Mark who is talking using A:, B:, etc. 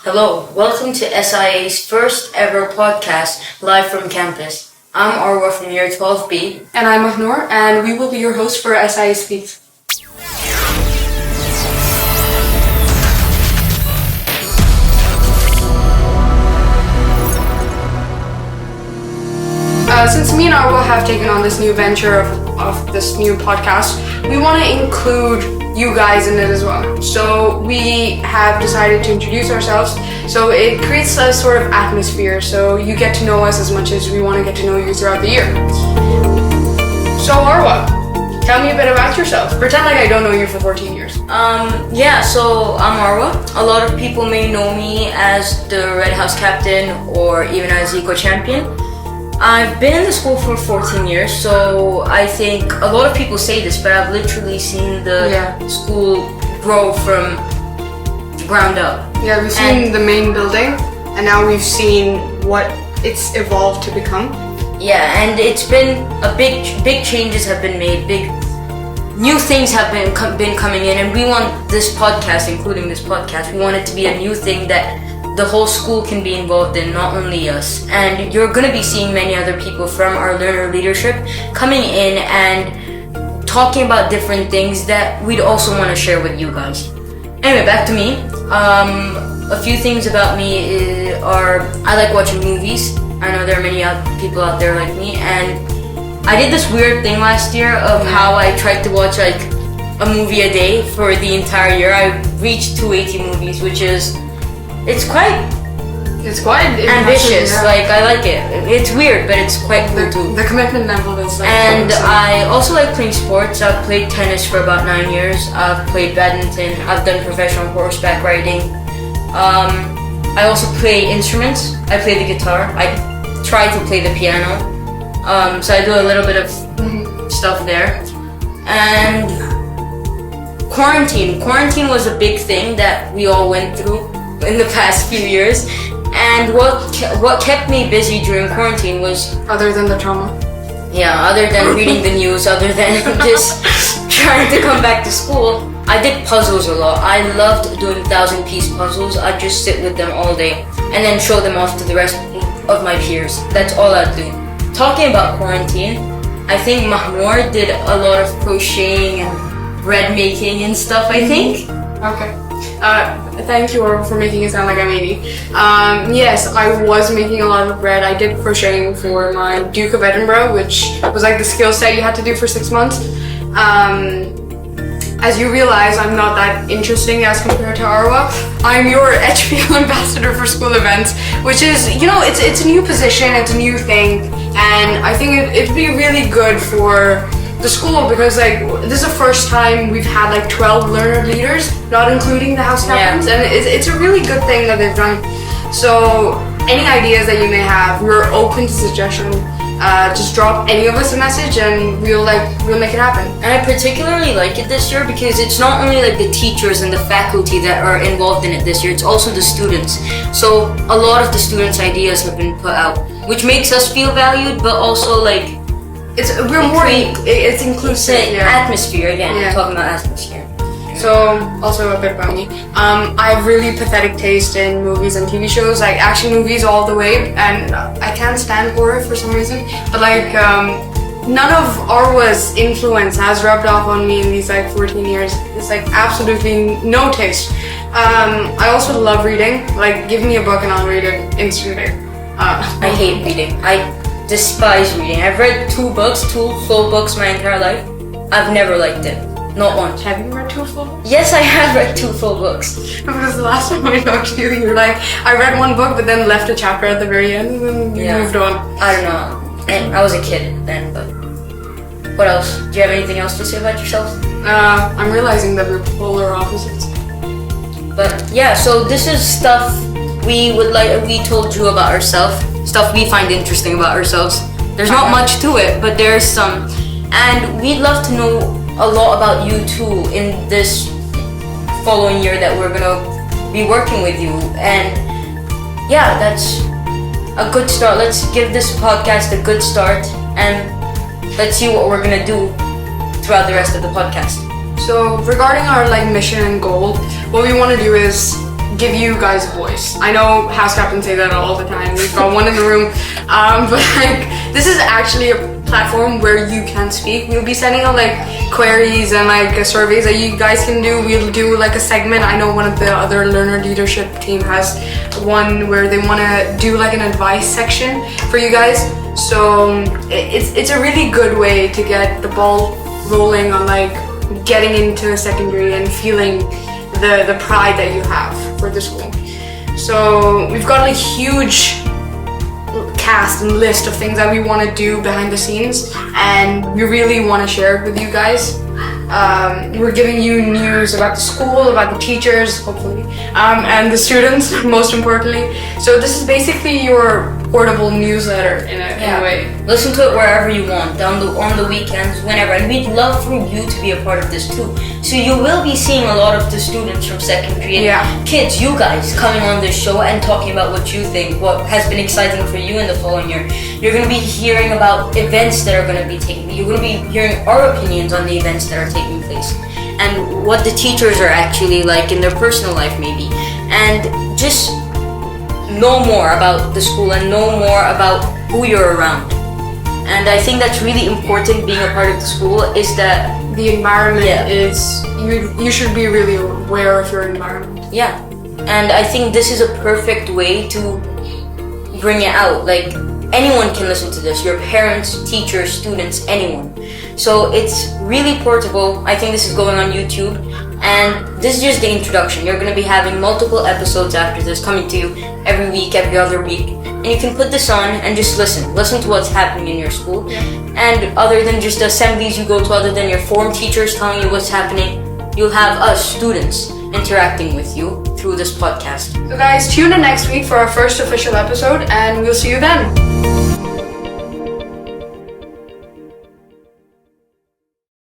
A: Hello, welcome to SIA's first ever podcast live from campus. I'm Arwa from year 12B.
B: And I'm Ahnor, and we will be your host for SIA Speaks. Since me and Arwa have taken on this new venture of this new podcast, we want to include you guys in it as well. So we have decided to introduce ourselves. So it creates a sort of atmosphere. So you get to know us as much as we want to get to know you throughout the year. So Arwa, tell me a bit about yourself. Pretend like I don't know you for 14 years.
A: So I'm Arwa. A lot of people may know me as the Red House captain or even as Eco champion. I've been in the school for 14 years, so I think a lot of people say this, but I've literally seen the school grow from the ground up.
B: Yeah, we've seen the main building, and now we've seen what it's evolved to become.
A: Yeah, and it's been a big changes have been made, big new things have been coming in, and we want this podcast, including this podcast, we want it to be a new thing that the whole school can be involved in, not only us. And you're going to be seeing many other people from our learner leadership coming in and talking about different things that we'd also want to share with you guys. Anyway, back to me. A few things about me are I like watching movies. I know there are many people out there like me, and I did this weird thing last year of how I tried to watch like a movie a day for the entire year. I reached 280 movies, which is It's quite ambitious.
B: Yeah.
A: Like, I like it. It's weird, but it's quite cool too.
B: The commitment level is like.
A: And I also like playing sports. I've played tennis for about 9 years. I've played badminton. I've done professional horseback riding. I also play instruments. I play the guitar. I try to play the piano. So I do a little bit of stuff there. And quarantine. Quarantine was a big thing that we all went through in the past few years, and what kept me busy during quarantine was
B: other than the trauma.
A: Yeah, other than reading the news, other than just trying to come back to school, I did puzzles a lot. I loved doing 1,000-piece puzzles. I'd just sit with them all day and then show them off to the rest of my peers. That's all I'd do. Talking about quarantine, I think Mahmour did a lot of crocheting and bread making and stuff, I think.
B: Okay. Thank you for making it sound like I'm 80. Yes, I was making a lot of bread. I did crocheting for my Duke of Edinburgh, which was like the skill set you had to do for 6 months. As you realize, I'm not that interesting as compared to Arwa. I'm your HPL ambassador for school events, which is, it's a new position, it's a new thing, and I think it'd be really good for the school, because like this is the first time we've had like 12 learner leaders, not including the house captains, and it's a really good thing that they've done. So any ideas that you may have, we're open to suggestion. Just drop any of us a message and we'll make it happen.
A: And I particularly like it this year because it's not only like the teachers and the faculty that are involved in it this year, it's also the students. So a lot of the students' ideas have been put out, which makes us feel valued, but also like
B: it's inclusive.
A: Atmosphere again. Yeah. Talking about atmosphere.
B: So also a bit about me. I have really pathetic taste in movies and TV shows, like action movies all the way, and I can't stand horror for some reason. But like none of Arwa's influence has rubbed off on me in these like 14 years. It's like absolutely no taste. I also love reading. Like give me a book and I'll read it instantly.
A: I hate reading. I despise reading. I've read 2 full books my entire life. I've never liked it. Not once.
B: Have you read 2 full books?
A: Yes, I have read 2 full books.
B: Because the last time I talked to you, you were like, I read 1 book but then left a chapter at the very end and then you moved on.
A: I don't know. And I was a kid then, but what else? Do you have anything else to say about yourself?
B: I'm realizing that we're polar opposites.
A: But yeah, so this is stuff we told you about ourselves. Stuff we find interesting about ourselves. There's not much to it, but there's some. And we'd love to know a lot about you too in this following year that we're gonna be working with you. And yeah, that's a good start. Let's give this podcast a good start and let's see what we're gonna do throughout the rest of the podcast.
B: So regarding our mission and goal, what we want to do is give you guys a voice. I know house captains say that all the time. We've got one in the room, but like this is actually a platform where you can speak. We'll be sending out like queries and like surveys that you guys can do. We'll do like a segment. I know one of the other learner leadership team has one where they want to do like an advice section for you guys. So it's a really good way to get the ball rolling on like getting into secondary and feeling the pride that you have for the school. So we've got a huge cast and list of things that we want to do behind the scenes, and we really want to share it with you guys. We're giving you news about the school, about the teachers, hopefully, and the students, most importantly. So this is basically your portable newsletter in a way.
A: Listen to it wherever you want, on the weekends, whenever. And we'd love for you to be a part of this too. So you will be seeing a lot of the students from secondary and kids, you guys, coming on this show and talking about what you think, what has been exciting for you in the following year. You're going to be hearing about events that are going to be taking place. You're going to be hearing our opinions on the events that are taking place and what the teachers are actually like in their personal life maybe. And just know more about the school and know more about who you're around. And I think that's really important being a part of the school is that
B: the environment is, you should be really aware of your environment.
A: Yeah. And I think this is a perfect way to bring it out. Like anyone can listen to this, your parents, teachers, students, anyone. So it's really portable. I think this is going on YouTube. And this is just the introduction. You're going to be having multiple episodes after this coming to you every week, every other week. And you can put this on and just listen. Listen to what's happening in your school. And other than just the assemblies you go to, other than your form teachers telling you what's happening, you'll have us, students, interacting with you through this podcast.
B: So guys, tune in next week for our first official episode, and we'll see you then.